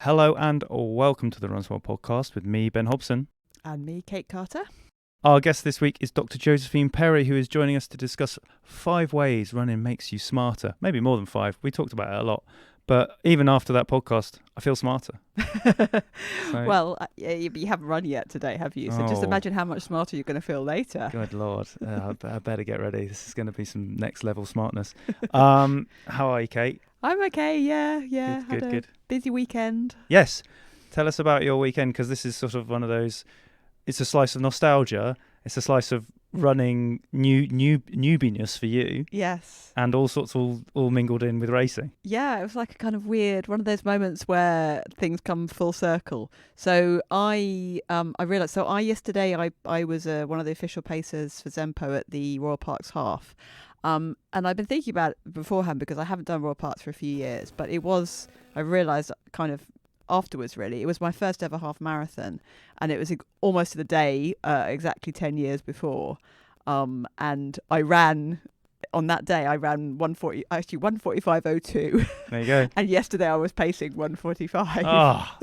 Hello and welcome to the Run Smart podcast with me, Ben Hobson. And me, Kate Carter. Our guest this week is Dr Josephine Perry, who is joining us to discuss 5 ways running makes you smarter. Maybe more than 5. We talked about it a lot. But even after that podcast, I feel smarter. Well, you haven't run yet today, have you? So just imagine how much smarter you're going to feel later. Good Lord. I better get ready. This is going to be some next level smartness. How are you, Kate? I'm okay, yeah. Good. Busy weekend. Yes. Tell us about your weekend, because this is sort of one of those, it's a slice of nostalgia. It's a slice of running newbiness for you. Yes. And all sorts all mingled in with racing. Yeah, it was like a kind of weird, one of those moments where things come full circle. So I realised, yesterday I was one of the official pacers for Zempo at the Royal Parks Half. And I've been thinking about it beforehand because I haven't done Royal Parks for a few years, but I realised kind of afterwards, really, it was my first ever half marathon, and it was almost to the day, exactly 10 years before. And I ran, on that day, I ran 1:45:02. There you go. And yesterday I was pacing 1:45. Oh,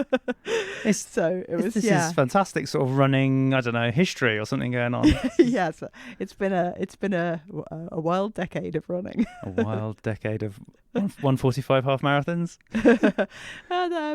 So it was, this is fantastic sort of running, I don't know, history or something going on. Yes, it's been a wild decade of running. A wild decade of 1:45 half marathons.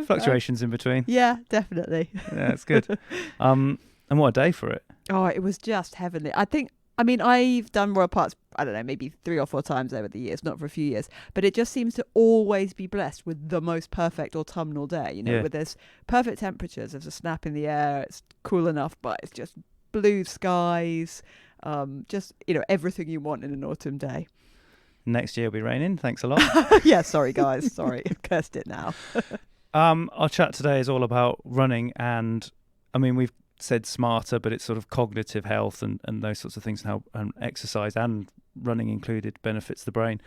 Fluctuations in between. Yeah, definitely. Yeah, it's good. And what a day for it. Oh, it was just heavenly. I've done Royal Parks, I don't know, maybe 3 or 4 times over the years, not for a few years, but it just seems to always be blessed with the most perfect autumnal day, where there's perfect temperatures, there's a snap in the air, it's cool enough, but it's just blue skies, just, everything you want in an autumn day. Next year will be raining. Thanks a lot. Yeah, sorry, guys. Sorry. Cursed it now. Our chat today is all about running, and we've said smarter, but it's sort of cognitive health and those sorts of things, and how exercise and running included benefits the brain.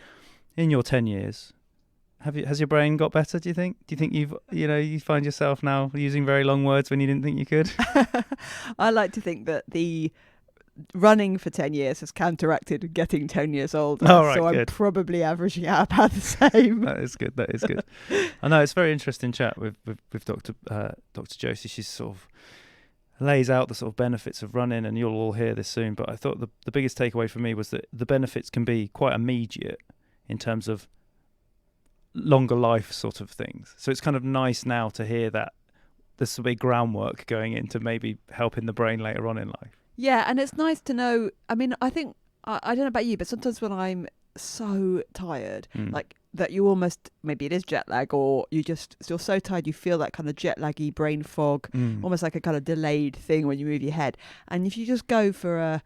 In your 10 years, has your brain got better, do you think? Do you think you find yourself now using very long words when you didn't think you could? I like to think that the running for 10 years has counteracted getting 10 years older. Oh, right, so good. I'm probably averaging out about the same. That is good. I know, it's a very interesting chat with Dr. Josie. She's sort of lays out the sort of benefits of running, and you'll all hear this soon, but I thought the biggest takeaway for me was that the benefits can be quite immediate in terms of longer life sort of things. So it's kind of nice now to hear that there's some big groundwork going into maybe helping the brain later on in life. Yeah, and it's nice to know. I think, I don't know about you, but sometimes when I'm so tired, like that you almost, maybe it is jet lag, or you're so tired you feel that kind of jet laggy brain fog, almost like a kind of delayed thing when you move your head. And if you just go for a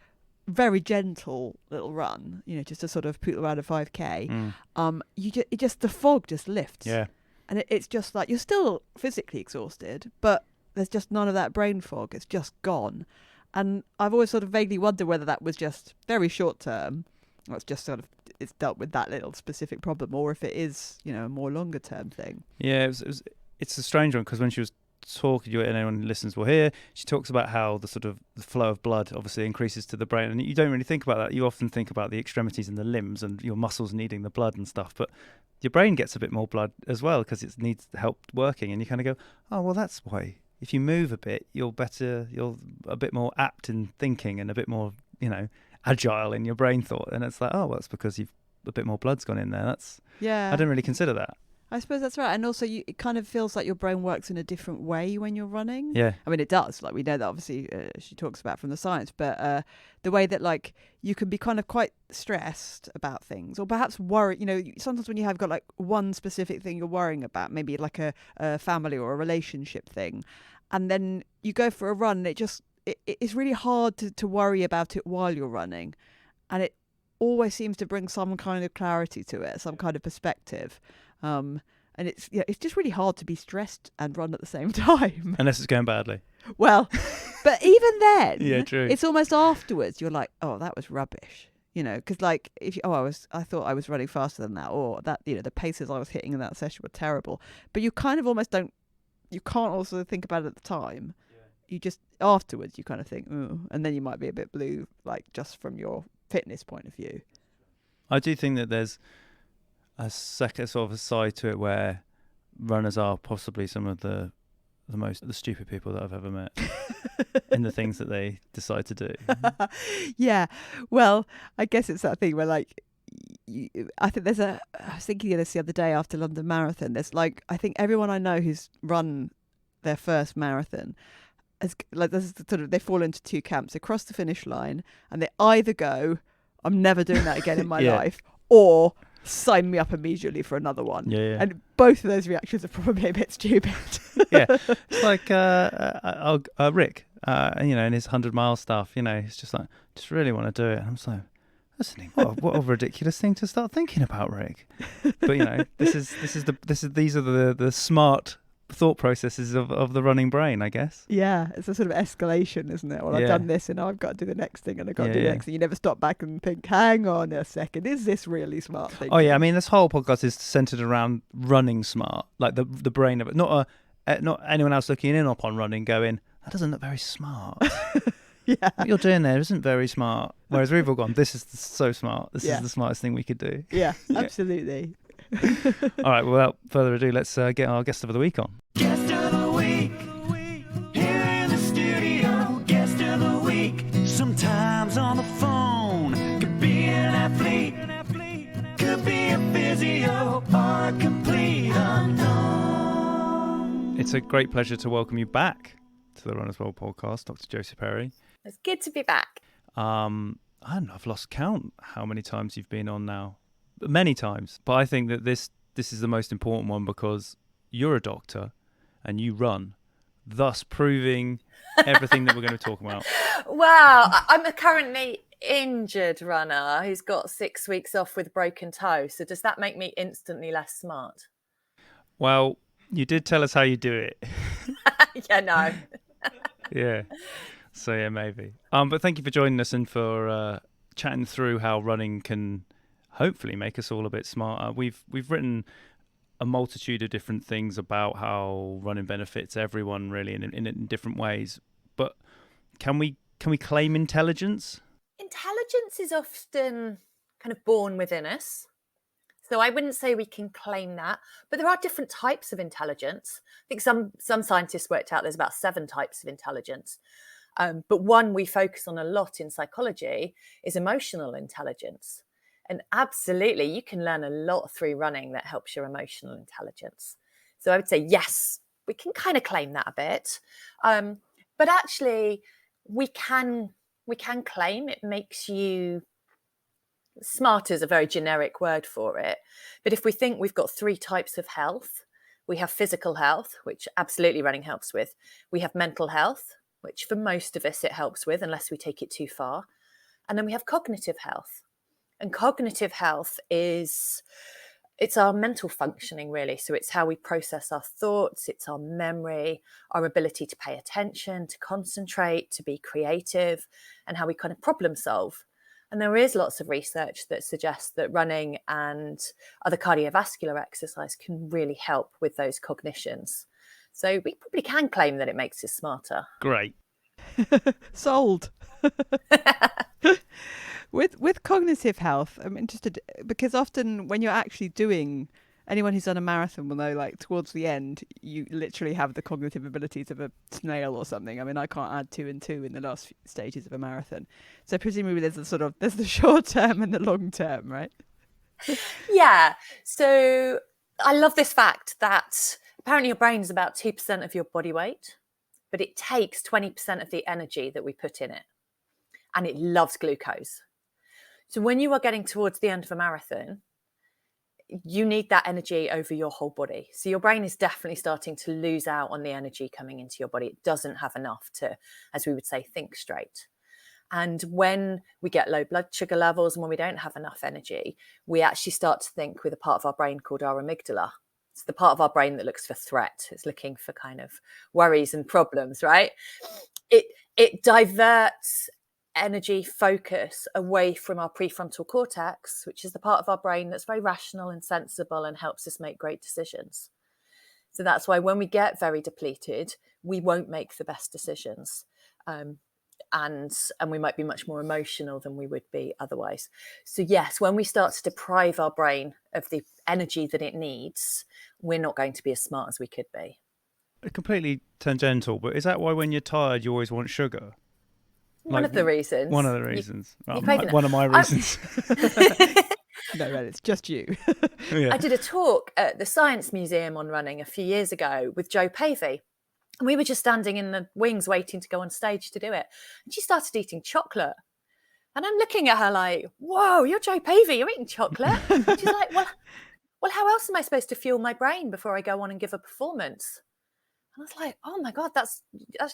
very gentle little run, just a sort of poodle around a 5k, the fog just lifts. Yeah. And it's just like, you're still physically exhausted, but there's just none of that brain fog. It's just gone. And I've always sort of vaguely wondered whether that was just very short term. It's just sort of, it's dealt with that little specific problem, or if it is, a more longer term thing. Yeah, it's a strange one, because when she was talking, and anyone who listens will hear, she talks about how the sort of the flow of blood obviously increases to the brain, and you don't really think about that. You often think about the extremities and the limbs and your muscles needing the blood and stuff, but your brain gets a bit more blood as well because it needs help working, and you kind of go, oh, well, that's why. If you move a bit, you're a bit more apt in thinking and a bit more, agile in your brain thought. And it's like, oh, well, that's because a bit more blood's gone in there. I didn't really consider that. I suppose that's right. And also it kind of feels like your brain works in a different way when you're running. Yeah. It does. Like, we know that obviously she talks about from the science, but the way that, like, you can be kind of quite stressed about things, or perhaps worry, sometimes when you have got like one specific thing you're worrying about, maybe like a family or a relationship thing, and then you go for a run, and it's really hard to worry about it while you're running. And it always seems to bring some kind of clarity to it, some kind of perspective. And it's just really hard to be stressed and run at the same time. Unless it's going badly. Well, but even then, yeah, true. It's almost afterwards you're like, oh, that was rubbish. Because like, I thought I was running faster than that, or that, the paces I was hitting in that session were terrible. But you kind of almost you can't also think about it at the time. Yeah. You just, afterwards, you kind of think, ooh, and then you might be a bit blue, like, just from your fitness point of view. I do think that there's a second sort of a side to it where runners are possibly some of the stupid people that I've ever met in the things that they decide to do. Yeah, well, I guess it's that thing where like I think I was thinking of this the other day after London Marathon. There's like, I think everyone I know who's run their first marathon has, like, there's sort of, they fall into two camps. They cross the finish line and they either go, I'm never doing that again in my Yeah. life, or sign me up immediately for another one. Yeah. And both of those reactions are probably a bit stupid. Yeah, it's like Rick, in his 100-mile stuff. He's just like, just really want to do it. And I'm just like, listening, what a ridiculous thing to start thinking about, Rick. But these are the smart thought processes of the running brain, I guess. Yeah, it's a sort of escalation, isn't it? Well, I've done this and now I've got to do the next thing, and I've got to do the next thing. You never stop back and think, hang on a second, is this really smart thing? Oh yeah, I mean, this whole podcast is centered around running smart, like the brain of it, not anyone else looking in upon running going, that doesn't look very smart. Yeah, what you're doing there isn't very smart. Whereas we've all gone, this is so smart. This is the smartest thing we could do. Yeah, absolutely. All right, well, without further ado, let's get our guest of the week on. Guest of the week, here in the studio. Guest of the week, sometimes on the phone. Could be an athlete, could be a physio, or a complete unknown. It's a great pleasure to welcome you back to the Runners World podcast, Dr Josephine Perry. It's good to be back. I don't know, I've lost count how many times you've been on now. Many times. But I think that this is the most important one because you're a doctor and you run, thus proving everything that we're going to talk about. Well, I'm a currently injured runner who's got 6 weeks off with a broken toe. So does that make me instantly less smart? Well, you did tell us how you do it. Yeah, no. Yeah. So yeah, maybe. But thank you for joining us and for chatting through how running can hopefully make us all a bit smarter. We've written a multitude of different things about how running benefits everyone really in different ways. But can we claim intelligence? Intelligence is often kind of born within us. So I wouldn't say we can claim that, but there are different types of intelligence. I think some scientists worked out there's about 7 types of intelligence. But one we focus on a lot in psychology is emotional intelligence. And absolutely, you can learn a lot through running that helps your emotional intelligence. So I would say, yes, we can kind of claim that a bit. But actually, we can claim it makes you smarter is a very generic word for it. But if we think we've got 3 types of health, we have physical health, which absolutely running helps with. We have mental health, which for most of us it helps with, unless we take it too far. And then we have cognitive health. And cognitive health it's our mental functioning, really. So it's how we process our thoughts, it's our memory, our ability to pay attention, to concentrate, to be creative, and how we kind of problem solve. And there is lots of research that suggests that running and other cardiovascular exercise can really help with those cognitions. So we probably can claim that it makes us smarter. Great. Sold. With cognitive health, I'm interested because often when you're actually doing, anyone who's done a marathon will know, like towards the end, you literally have the cognitive abilities of a snail or something. I mean, I can't add 2 and 2 in the last few stages of a marathon. So presumably there's the short term and the long term, right? Yeah. So I love this fact that apparently your brain is about 2% of your body weight, but it takes 20% of the energy that we put in it. And it loves glucose. So when you are getting towards the end of a marathon, you need that energy over your whole body. So your brain is definitely starting to lose out on the energy coming into your body. It doesn't have enough to, as we would say, think straight. And when we get low blood sugar levels and when we don't have enough energy, we actually start to think with a part of our brain called our amygdala. It's the part of our brain that looks for threat. It's looking for kind of worries and problems, right? It diverts energy focus away from our prefrontal cortex, which is the part of our brain that's very rational and sensible and helps us make great decisions. So that's why when we get very depleted, we won't make the best decisions. and we might be much more emotional than we would be otherwise. So yes, when we start to deprive our brain of the energy that it needs, we're not going to be as smart as we could be. Completely tangential, but is that why when you're tired you always want sugar? One of the reasons. One of the reasons. One of my reasons. No, it's just you. Yeah. I did a talk at the Science Museum on running a few years ago with Jo Pavey. And we were just standing in the wings waiting to go on stage to do it. And she started eating chocolate. And I'm looking at her like, whoa, you're Jo Pavey, you're eating chocolate? She's like, well, how else am I supposed to fuel my brain before I go on and give a performance? And I was like, oh my God, that's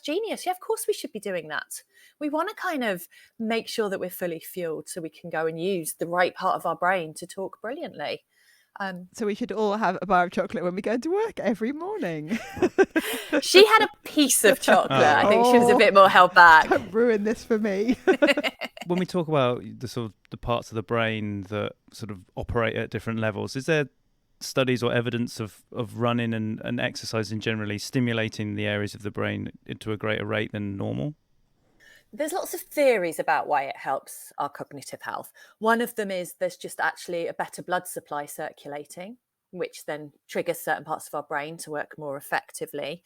genius. Yeah, of course we should be doing that. We want to kind of make sure that we're fully fueled so we can go and use the right part of our brain to talk brilliantly. So we should all have a bar of chocolate when we go to work every morning. She had a piece of chocolate. I think she was a bit more held back. Don't ruin this for me. When we talk about the parts of the brain that sort of operate at different levels, is there studies or evidence of running and exercising generally stimulating the areas of the brain into a greater rate than normal? There's lots of theories about why it helps our cognitive health. One of them is there's just actually a better blood supply circulating, which then triggers certain parts of our brain to work more effectively.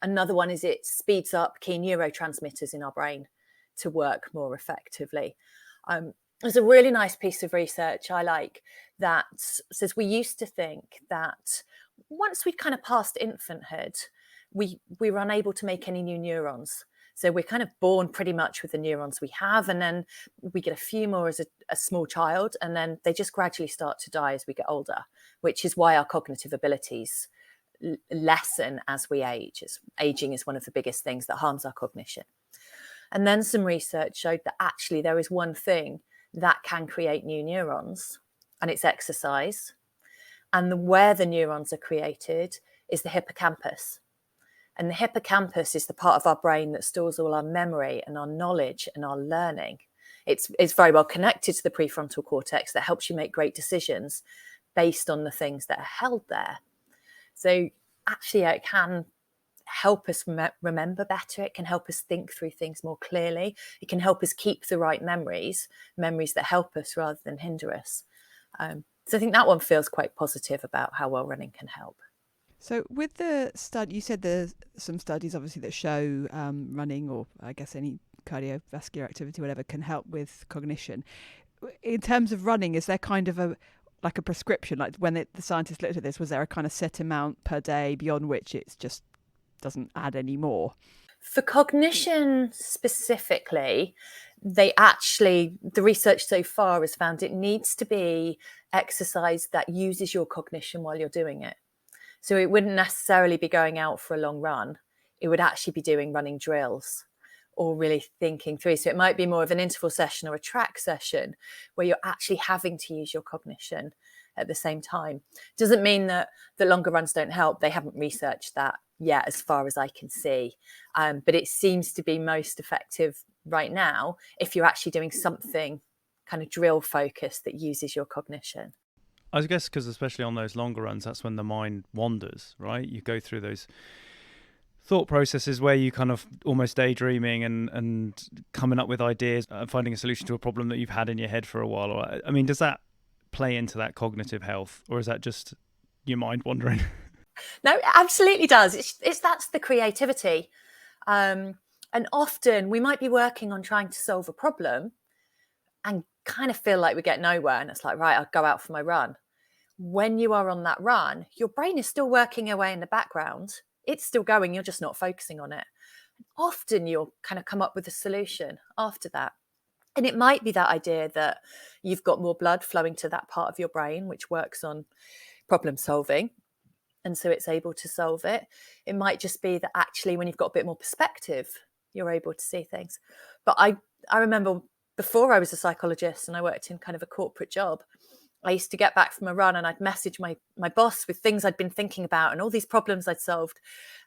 Another one is it speeds up key neurotransmitters in our brain to work more effectively. There's a really nice piece of research I like that says we used to think that once we'd kind of passed infanthood, we were unable to make any new neurons. So we're kind of born pretty much with the neurons we have, and then we get a few more as a small child, and then they just gradually start to die as we get older, which is why our cognitive abilities lessen as we age. Aging is one of the biggest things that harms our cognition. And then some research showed that actually there is one thing that can create new neurons, and it's exercise. And where the neurons are created is the hippocampus. And the hippocampus is the part of our brain that stores all our memory and our knowledge and our learning. It's very well connected to the prefrontal cortex that helps you make great decisions based on the things that are held there. So actually it can help us remember better. It can help us think through things more clearly. It can help us keep the right memories that help us rather than hinder us. So I think that one feels quite positive about how well running can help. So with the study, you said there's some studies obviously that show running, or I guess any cardiovascular activity, whatever, can help with cognition. In terms of running, is there kind of a prescription? Like when the scientists looked at this, was there a kind of set amount per day beyond which it just doesn't add any more? For cognition specifically, the research so far has found it needs to be exercise that uses your cognition while you're doing it. So it wouldn't necessarily be going out for a long run. It would actually be doing running drills or really thinking through. So it might be more of an interval session or a track session where you're actually having to use your cognition at the same time. Doesn't mean that the longer runs don't help. They haven't researched that yet, as far as I can see. But it seems to be most effective right now if you're actually doing something kind of drill focused that uses your cognition. I guess because especially on those longer runs, that's when the mind wanders, right? You go through those thought processes where you kind of almost daydreaming and coming up with ideas, finding a solution to a problem that you've had in your head for a while. Or, I mean, does that play into that cognitive health, or is that just your mind wandering? No, it absolutely does. That's the creativity. And often we might be working on trying to solve a problem and kind of feel like we get nowhere. And it's like, right, I'll go out for my run. When you are on that run, your brain is still working away in the background. It's still going. You're just not focusing on it. Often you'll kind of come up with a solution after that. And it might be that idea that you've got more blood flowing to that part of your brain, which works on problem solving. And so it's able to solve it. It might just be that actually when you've got a bit more perspective, you're able to see things. But I remember before I was a psychologist and I worked in kind of a corporate job, I used to get back from a run and I'd message my boss with things I'd been thinking about and all these problems I'd solved.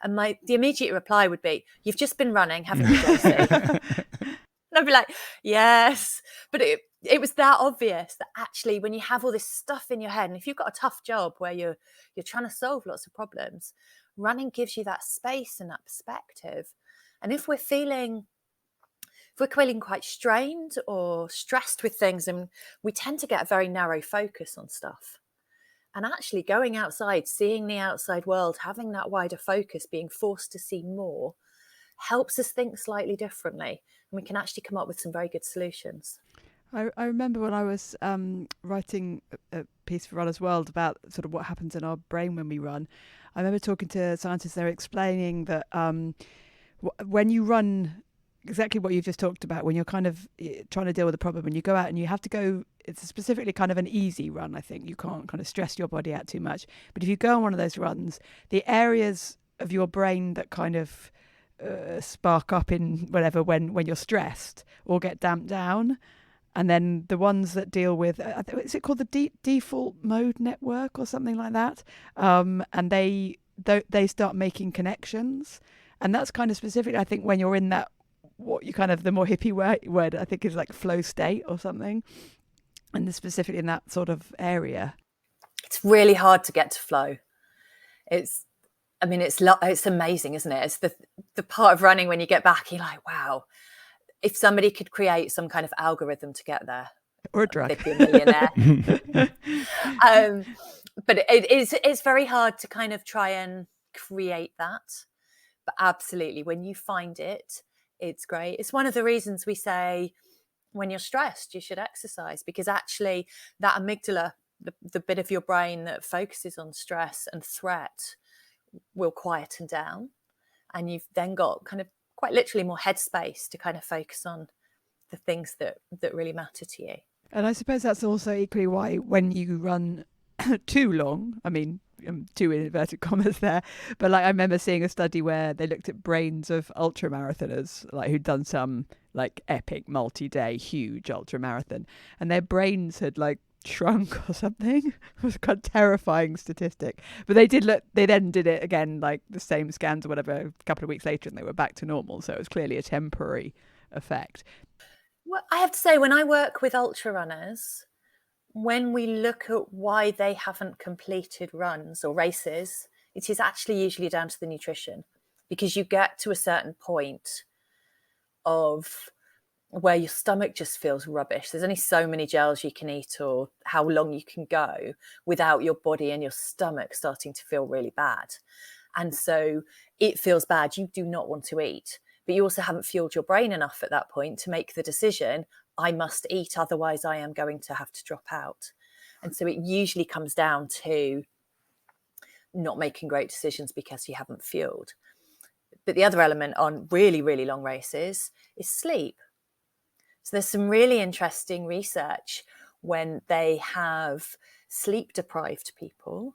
And the immediate reply would be, "You've just been running, haven't you, Josie?" And I'd be like, yes. But it was that obvious that actually when you have all this stuff in your head, and if you've got a tough job where you're trying to solve lots of problems, running gives you that space and that perspective. And if we're feeling if we're feeling quite strained or stressed with things, and we tend to get a very narrow focus on stuff. And actually going outside, seeing the outside world, having that wider focus, being forced to see more, helps us think slightly differently. And we can actually come up with some very good solutions. I remember when I was writing a piece for Runner's World about sort of what happens in our brain when we run. I remember talking to scientists, they were explaining that when you run, exactly what you've just talked about, when you're kind of trying to deal with a problem and you go out and you have to go, it's specifically kind of an easy run, I think. You can't kind of stress your body out too much. But if you go on one of those runs, the areas of your brain that kind of spark up in whatever when you're stressed or get damped down. And then the ones that deal with, is it called the default mode network or something like that? And they start making connections. And that's kind of specific, I think, when you're in that, what you kind of, the more hippie word I think is like flow state or something. And specifically in that sort of area. It's really hard to get to flow. It's amazing, isn't it? It's the part of running when you get back, you're like, wow. If somebody could create some kind of algorithm to get there, or a drug, they'd be a millionaire. But it's very hard to kind of try and create that. But absolutely, when you find it, it's great. It's one of the reasons we say when you're stressed, you should exercise, because actually that amygdala, the bit of your brain that focuses on stress and threat, will quieten down. And you've then got kind of quite literally more headspace to kind of focus on the things that really matter to you. And I suppose that's also equally why when you run too long, I mean, too in inverted commas there, but like I remember seeing a study where they looked at brains of ultra marathoners, like who'd done some like epic multi-day huge ultra marathon, and their brains had like shrunk or something. It was quite a terrifying statistic. But they then did it again, like the same scans or whatever, a couple of weeks later, and they were back to normal. So it was clearly a temporary effect. Well, I have to say, when I work with ultra runners, when we look at why they haven't completed runs or races, it is actually usually down to the nutrition, because you get to a certain point of where your stomach just feels rubbish. There's only so many gels you can eat or how long you can go without your body and your stomach starting to feel really bad. And so it feels bad. You do not want to eat, but you also haven't fueled your brain enough at that point to make the decision, I must eat, otherwise I am going to have to drop out. And so it usually comes down to not making great decisions because you haven't fueled. But the other element on really, really long races is sleep. So there's some really interesting research when they have sleep deprived people,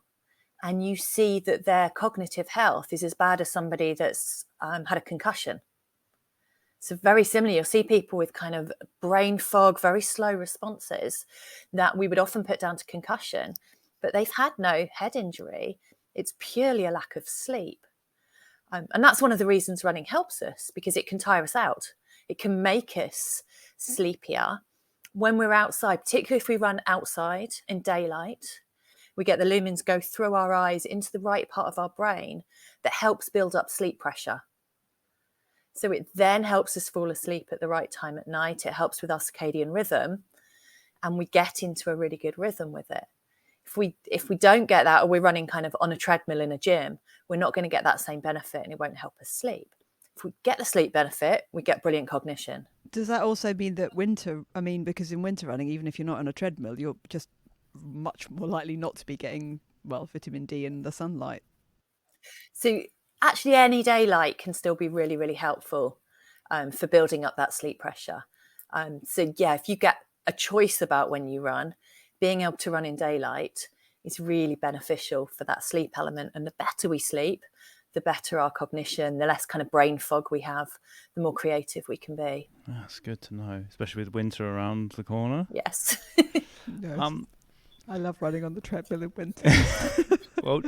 and you see that their cognitive health is as bad as somebody that's had a concussion. So very similar, you'll see people with kind of brain fog, very slow responses that we would often put down to concussion, but they've had no head injury. It's purely a lack of sleep. And that's one of the reasons running helps us, because it can tire us out. It can make us sleepier when we're outside, particularly if we run outside in daylight. We get the lumens go through our eyes into the right part of our brain that helps build up sleep pressure. So it then helps us fall asleep at the right time at night. It helps with our circadian rhythm, and we get into a really good rhythm with it. If we don't get that, or we're running kind of on a treadmill in a gym, we're not going to get that same benefit, and it won't help us sleep. If we get the sleep benefit, we get brilliant cognition. Does that also mean that because in winter running, even if you're not on a treadmill, you're just much more likely not to be getting, vitamin D in the sunlight? So actually any daylight can still be really, really helpful for building up that sleep pressure. So yeah, if you get a choice about when you run, being able to run in daylight is really beneficial for that sleep element. And the better we sleep, the better our cognition, the less kind of brain fog we have, the more creative we can be. That's good to know, especially with winter around the corner. Yes. Yes. I love running on the treadmill in winter. Well,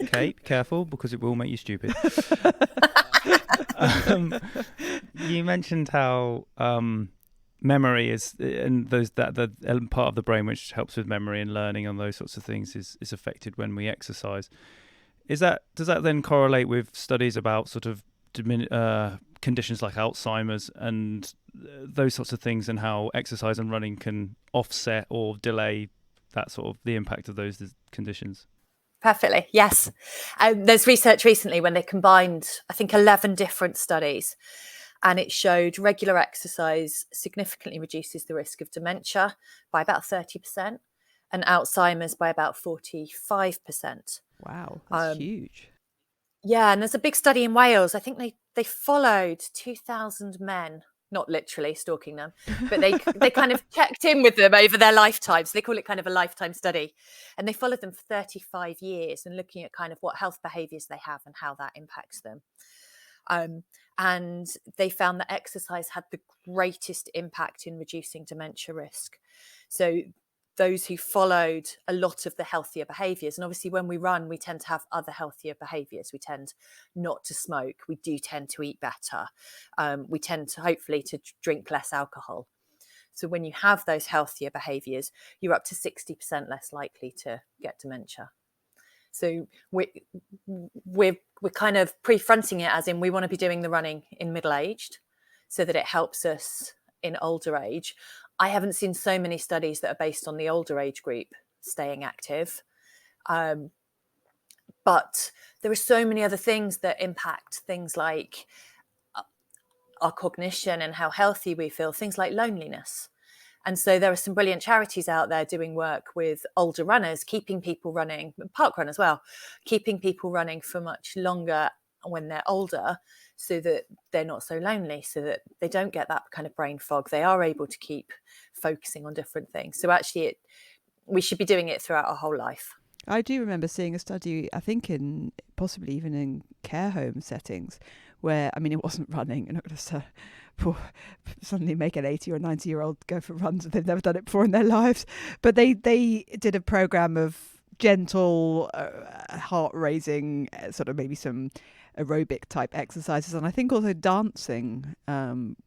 Kate, careful, because it will make you stupid. You mentioned how memory is, and the part of the brain which helps with memory and learning and those sorts of things is affected when we exercise. Does that then correlate with studies about sort of conditions like Alzheimer's and those sorts of things, and how exercise and running can offset or delay that sort of the impact of those conditions? Perfectly, yes. There's research recently when they combined, I think, 11 different studies, and it showed regular exercise significantly reduces the risk of dementia by about 30% and Alzheimer's by about 45%. Wow, that's Um, huge. Yeah, and there's a big study in Wales. I think they followed 2,000 men, not literally stalking them, but they kind of checked in with them over their lifetimes. They call it kind of a lifetime study. And they followed them for 35 years and looking at kind of what health behaviors they have and how that impacts them. And they found that exercise had the greatest impact in reducing dementia risk. So those who followed a lot of the healthier behaviors, and obviously when we run, we tend to have other healthier behaviors. We tend not to smoke. We do tend to eat better. We tend to hopefully to drink less alcohol. So when you have those healthier behaviors, you're up to 60% less likely to get dementia. So we're kind of pre-fronting it as in we want to be doing the running in middle-aged so that it helps us in older age. I haven't seen so many studies that are based on the older age group staying active. But there are so many other things that impact things like our cognition and how healthy we feel, things like loneliness. And so there are some brilliant charities out there doing work with older runners, keeping people running, parkrun as well, keeping people running for much longer when they're older so that they're not so lonely, so that they don't get that kind of brain fog. They are able to keep focusing on different things. So actually we should be doing it throughout our whole life. I do remember seeing a study, I think in possibly even in care home settings, where, I mean, it wasn't running. You're not going to suddenly make an 80 or 90-year-old go for runs if they've never done it before in their lives. But they did a program of gentle, heart-raising, sort of maybe some aerobic type exercises, and I think also dancing,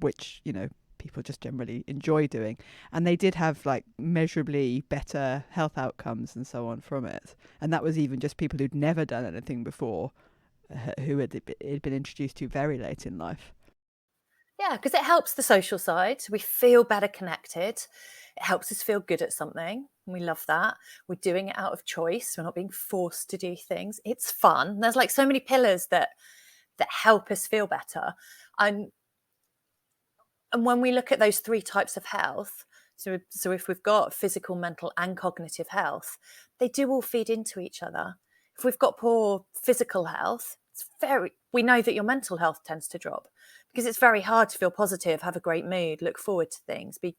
which, you know, people just generally enjoy doing, and they did have like measurably better health outcomes and so on from it. And that was even just people who'd never done anything before, who had been introduced to very late in life. Yeah, because it helps the social side. We feel better connected. It helps us feel good at something. And we love that. We're doing it out of choice. We're not being forced to do things. It's fun. There's like so many pillars that help us feel better. And when we look at those three types of health, so if we've got physical, mental, and cognitive health, they do all feed into each other. If we've got poor physical health, we know that your mental health tends to drop because it's very hard to feel positive, have a great mood, look forward to things, be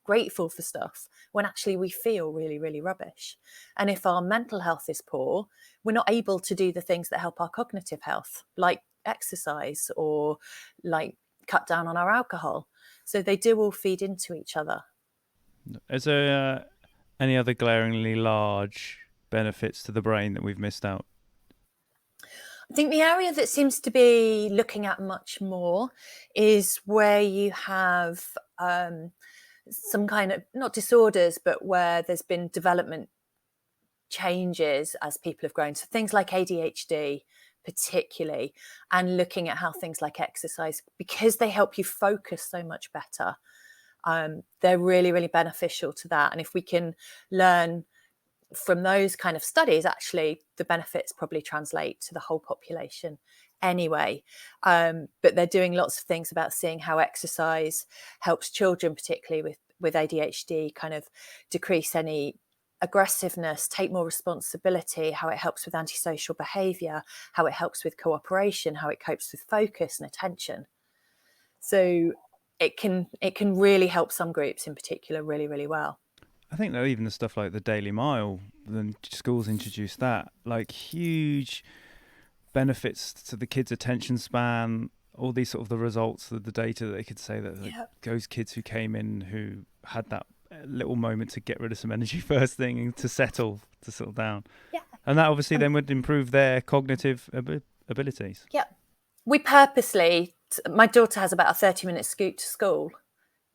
grateful for stuff when actually we feel really, really rubbish. And if our mental health is poor, we're not able to do the things that help our cognitive health, like exercise or like cut down on our alcohol. So they do all feed into each other. Is there any other glaringly large benefits to the brain that we've missed out? I think the area that seems to be looking at much more is where you have some kind of, not disorders, but where there's been development changes as people have grown. So things like ADHD, particularly, and looking at how things like exercise, because they help you focus so much better, they're really, really beneficial to that. And if we can learn from those kind of studies, actually the benefits probably translate to the whole population anyway. But they're doing lots of things about seeing how exercise helps children, particularly with ADHD, kind of decrease any aggressiveness, take more responsibility, how it helps with antisocial behavior, how it helps with cooperation, how it copes with focus and attention. So it can really help some groups in particular really, really well. I think though even the stuff like the Daily Mile, then schools introduced that, like huge benefits to the kids' attention span, all these sort of the results of the data that they could say that like, those kids who came in who had that little moment to get rid of some energy first thing and to settle down. Yeah. And that obviously then would improve their cognitive abilities. Yeah. We purposely, my daughter has about a 30-minute scoot to school,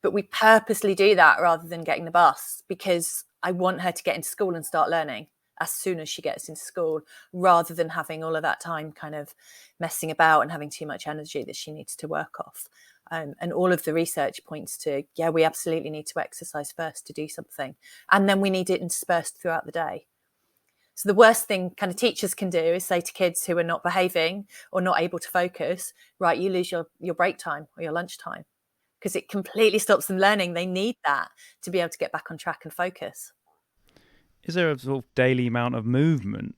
but we purposely do that rather than getting the bus because I want her to get into school and start learning. as soon as she gets into school, rather than having all of that time kind of messing about and having too much energy that she needs to work off. And all of the research points to, yeah, we absolutely need to exercise first to do something. And then we need it interspersed throughout the day. So the worst thing kind of teachers can do is say to kids who are not behaving or not able to focus, right, you lose your break time or your lunch time, because it completely stops them learning. They need that to be able to get back on track and focus. Is there a sort of daily amount of movement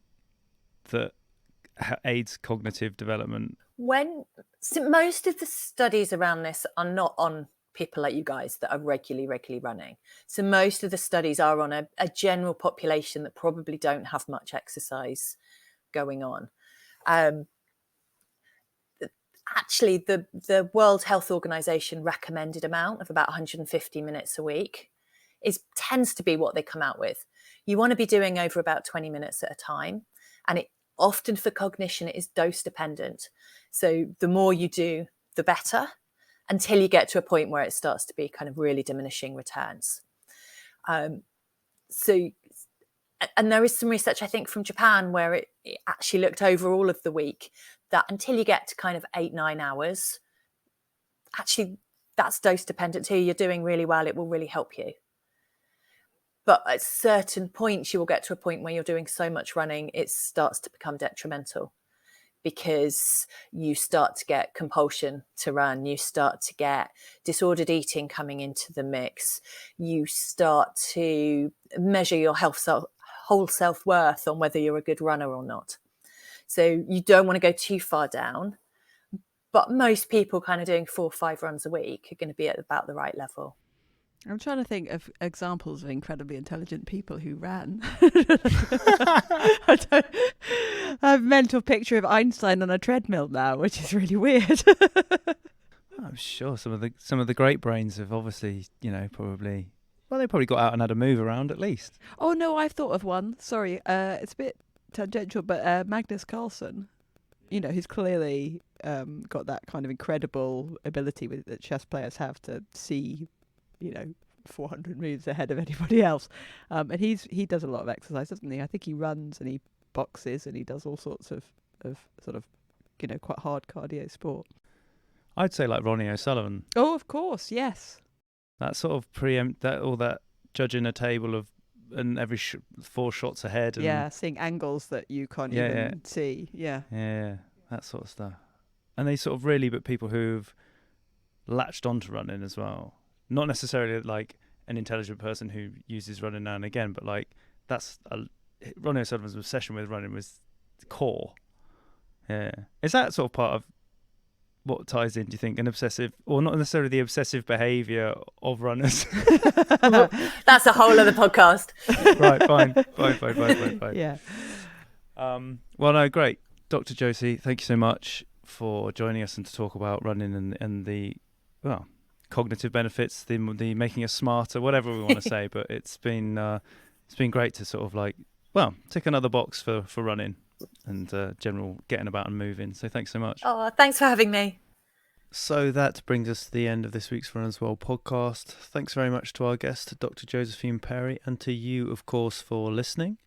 that aids cognitive development? So most of the studies around this are not on people like you guys that are regularly running. So most of the studies are on a general population that probably don't have much exercise going on. Actually, the World Health Organization recommended amount of about 150 minutes a week tends to be what they come out with. You want to be doing over about 20 minutes at a time. And it often for cognition, it is dose dependent. So the more you do, the better, until you get to a point where it starts to be kind of really diminishing returns. And there is some research, I think, from Japan where it actually looked over all of the week that until you get to kind of 8-9 hours, actually that's dose dependent too. You're doing really well. It will really help you. But at certain points, you will get to a point where you're doing so much running, it starts to become detrimental, because you start to get compulsion to run. You start to get disordered eating coming into the mix. You start to measure your whole self-worth on whether you're a good runner or not. So you don't want to go too far down. But most people kind of doing 4 or 5 runs a week are going to be at about the right level. I'm trying to think of examples of incredibly intelligent people who ran. I have a mental picture of Einstein on a treadmill now, which is really weird. I'm sure some of the great brains have obviously, probably, well, they probably got out and had a move around at least. Oh no, I've thought of one. Sorry, it's a bit tangential, but Magnus Carlsen, who's clearly got that kind of incredible ability that chess players have to see 400 moves ahead of anybody else, and he does a lot of exercise, doesn't he? I think he runs and he boxes and he does all sorts of sort of quite hard cardio sport. I'd say like Ronnie O'Sullivan. Oh, of course, yes. That sort of preempt that, all that judging a table of and every 4 shots ahead. And seeing angles that you can't see. Yeah, that sort of stuff. And they sort of really, but people who've latched onto running as well. Not necessarily like an intelligent person who uses running now and again, but like Ronnie O'Sullivan's obsession with running was core. Yeah. Is that sort of part of what ties in, do you think, an obsessive, or not necessarily the obsessive behaviour of runners? That's a whole other podcast. Right, fine. Yeah. Well, no, great. Dr. Josie, thank you so much for joining us and to talk about running and the, well, cognitive benefits, the making us smarter, whatever we want to say. But it's been great to sort of like, well, tick another box for running and general getting about and moving. So thanks so much. Oh, thanks for having me. So that brings us to the end of this week's Run As Well podcast. Thanks very much to our guest, Dr. Josephine Perry, and to you, of course, for listening.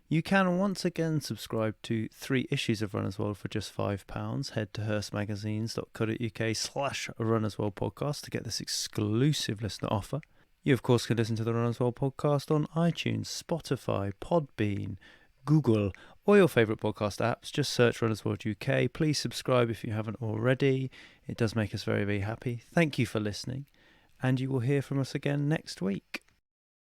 You can once again subscribe to 3 issues of Run As Well for just £5. Head to hearstmagazines.co.uk/Run As Well podcast to get this exclusive listener offer. You, of course, can listen to the Run As Well podcast on iTunes, Spotify, Podbean, Google, or your favourite podcast apps. Just search Run As Well UK. Please subscribe if you haven't already. It does make us very, very happy. Thank you for listening, and you will hear from us again next week.